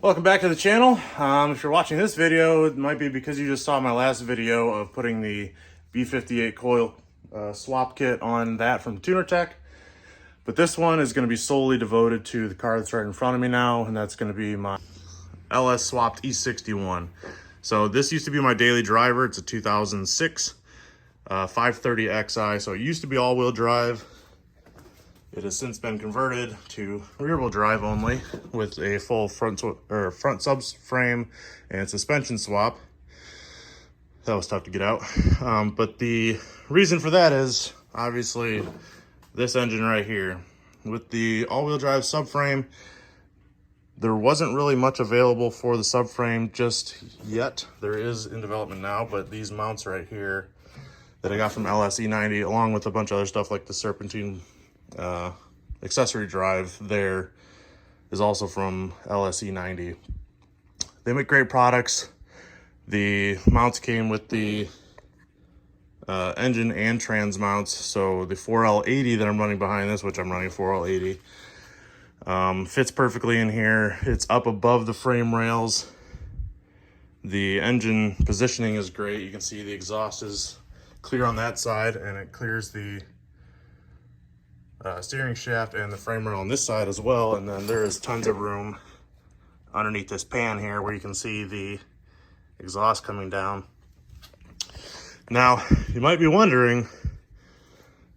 Welcome back to the channel. If you're watching this video, it might be because you just saw my last video of putting the B58 coil swap kit on that from TunerTech. But this one is going to be solely devoted to the car that's right in front of me now, and that's going to be my LS swapped E61. So this used to be my daily driver. It's a 2006 530xi. So it used to be all-wheel drive. It has since been converted to rear-wheel drive only with a full front subframe and suspension swap. That was tough to get out. But the reason for that is obviously this engine right here. With the all-wheel drive subframe, there wasn't really much available for the subframe just yet. There is in development now, but these mounts right here that I got from LS E90, along with a bunch of other stuff like the serpentine accessory drive there, is also from LS E90. They make great products. The mounts came with the engine and trans mounts. So the 4L80 that I'm running behind this, which I'm running 4L80, fits perfectly in here. It's up above the frame rails. The engine positioning is great. You can see the exhaust is clear on that side, and it clears the steering shaft and the frame rail on this side as well. And then there is tons of room underneath this pan here where you can see the exhaust coming down. Now, you might be wondering,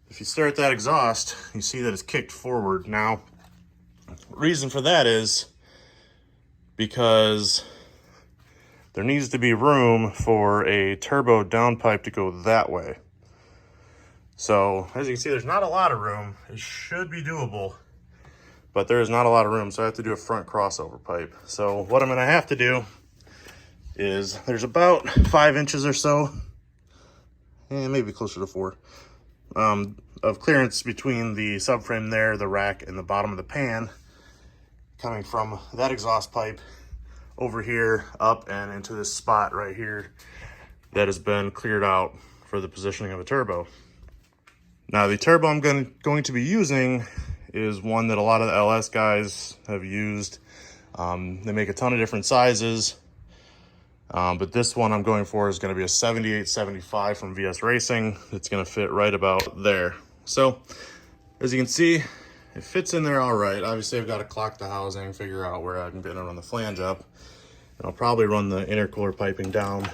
if you stare at that exhaust, you see that it's kicked forward. Now, reason for that is because there needs to be room for a turbo downpipe to go that way. So as you can see, there's not a lot of room. It should be doable, but there is not a lot of room. So I have to do a front crossover pipe. So what I'm gonna have to do is, there's about 5 inches or so, and maybe closer to 4, of clearance between the subframe there, the rack, and the bottom of the pan, coming from that exhaust pipe over here up and into this spot right here that has been cleared out for the positioning of a turbo. Now, the turbo I'm going to be using is one that a lot of the LS guys have used. They make a ton of different sizes, but this one I'm going for is going to be a 7875 from VS Racing. It's going to fit right about there. So, as you can see, it fits in there all right. Obviously, I've got to clock the housing, figure out where I'm going to run the flange up. And I'll probably run the intercooler piping down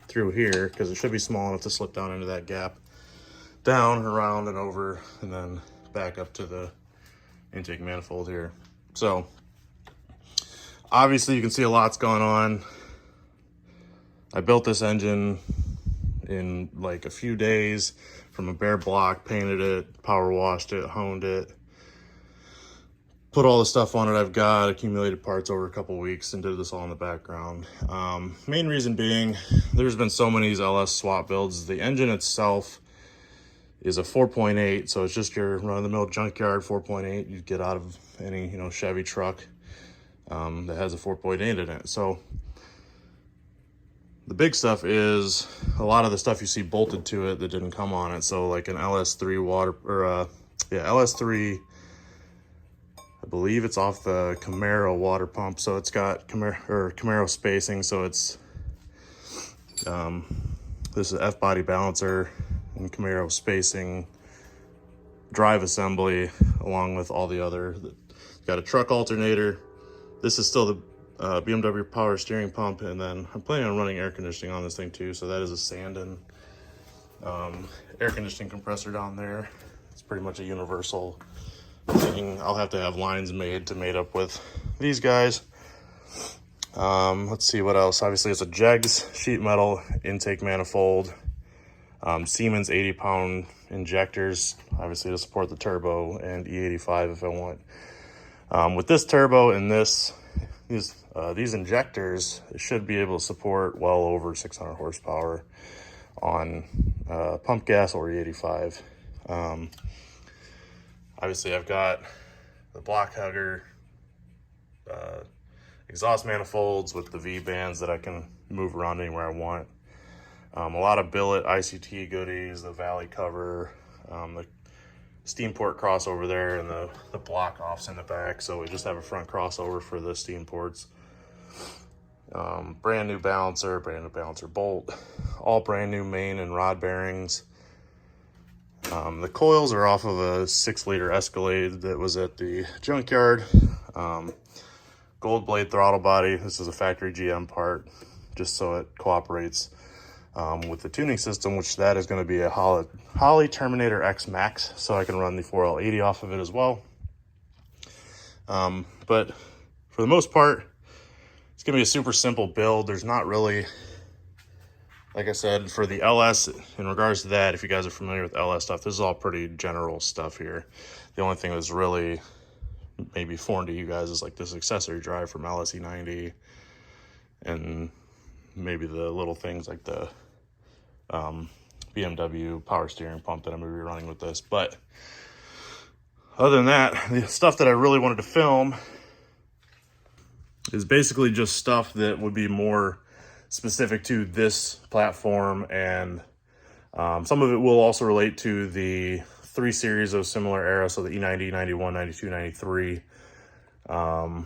through here because it should be small enough to slip down into that gap. Down, around, and over, and then back up to the intake manifold here. So obviously you can see a lot's going on. I built this engine in like a few days from a bare block, painted it, power washed it, honed it, put all the stuff on it I've got, accumulated parts over a couple weeks, and did this all in the background. Main reason being, there's been so many of these LS swap builds. The engine itself is a 4.8, so it's just your run-of-the-mill junkyard 4.8 you'd get out of any, Chevy truck that has a 4.8 in it. So the big stuff is a lot of the stuff you see bolted to it that didn't come on it. So like an LS3 LS3, I believe it's off the Camaro water pump, so it's got Camaro spacing. So it's this is F-body balancer and Camaro spacing, drive assembly, along with all the other. Got a truck alternator. This is still the BMW power steering pump, and then I'm planning on running air conditioning on this thing too. So that is a Sandin air conditioning compressor down there. It's pretty much a universal thing. I'll have to have lines made to mate up with these guys. Let's see what else. Obviously, it's a Jegs sheet metal intake manifold. Siemens 80-pound injectors, obviously to support the turbo, and E85 if I want. With this turbo and these injectors, it should be able to support well over 600 horsepower on pump gas or E85. Obviously, I've got the block hugger exhaust manifolds with the V-bands that I can move around anywhere I want. A lot of billet ICT goodies, the valley cover, the steam port crossover there, and the block offs in the back. So we just have a front crossover for the steam ports. Brand new balancer bolt, all brand new main and rod bearings. The coils are off of a 6-liter Escalade that was at the junkyard. Gold blade throttle body. This is a factory GM part, just so it cooperates with the tuning system, which that is going to be a Holley Terminator X Max, so I can run the 4L80 off of it as well. But for the most part, it's going to be a super simple build. There's not really, like I said, for the LS, in regards to that, if you guys are familiar with LS stuff, this is all pretty general stuff here. The only thing that's really maybe foreign to you guys is like this accessory drive from LS E90, and maybe the little things like the BMW power steering pump that I'm going to be running with this. But other than that, the stuff that I really wanted to film is basically just stuff that would be more specific to this platform, and some of it will also relate to the 3 series of similar era, so the E90, 91, 92, 93, and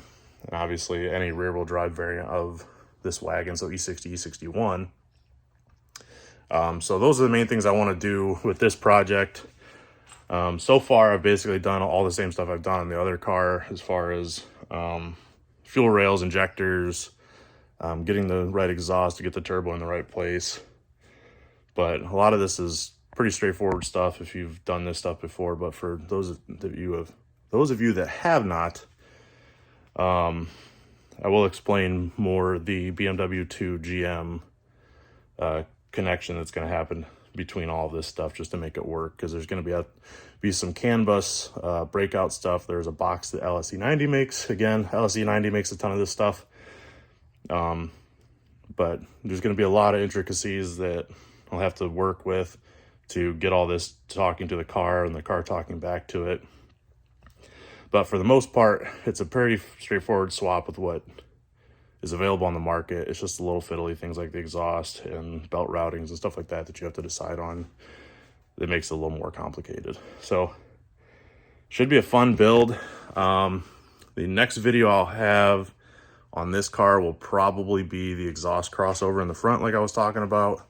obviously any rear-wheel drive variant of this wagon, so E60, E61. So those are the main things I want to do with this project. So far, I've basically done all the same stuff I've done on the other car, as far as fuel rails, injectors, getting the right exhaust to get the turbo in the right place. But a lot of this is pretty straightforward stuff if you've done this stuff before. But for those of you that have not, I will explain more the BMW to GM connection that's going to happen between all of this stuff, just to make it work, because there's going to be some CAN bus breakout stuff. There's a box that LS E90 makes. Again, LS E90 makes a ton of this stuff, but there's going to be a lot of intricacies that I'll have to work with to get all this talking to the car and the car talking back to it. But for the most part, it's a pretty straightforward swap with what is available on the market. It's just the little fiddly things like the exhaust and belt routings and stuff like that that you have to decide on that makes it a little more complicated. So should be a fun build. The next video I'll have on this car will probably be the exhaust crossover in the front, like I was talking about.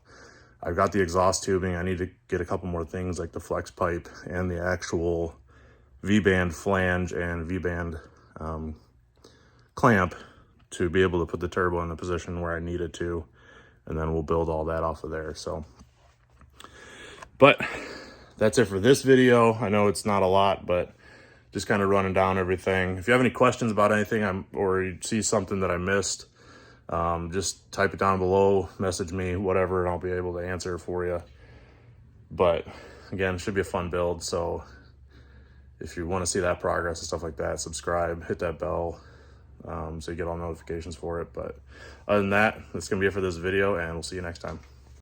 I've got the exhaust tubing. I need to get a couple more things like the flex pipe and the actual V-band flange and V-band clamp to be able to put the turbo in the position where I need it to, and then we'll build all that off of there. So, but that's it for this video. I know it's not a lot, but just kind of running down everything. If you have any questions about anything, or you see something that I missed, just type it down below, message me, whatever, and I'll be able to answer it for you. But again, it should be a fun build. So if you want to see that progress and stuff like that, subscribe, hit that bell, so you get all notifications for it. But other than that, that's going to be it for this video, and we'll see you next time.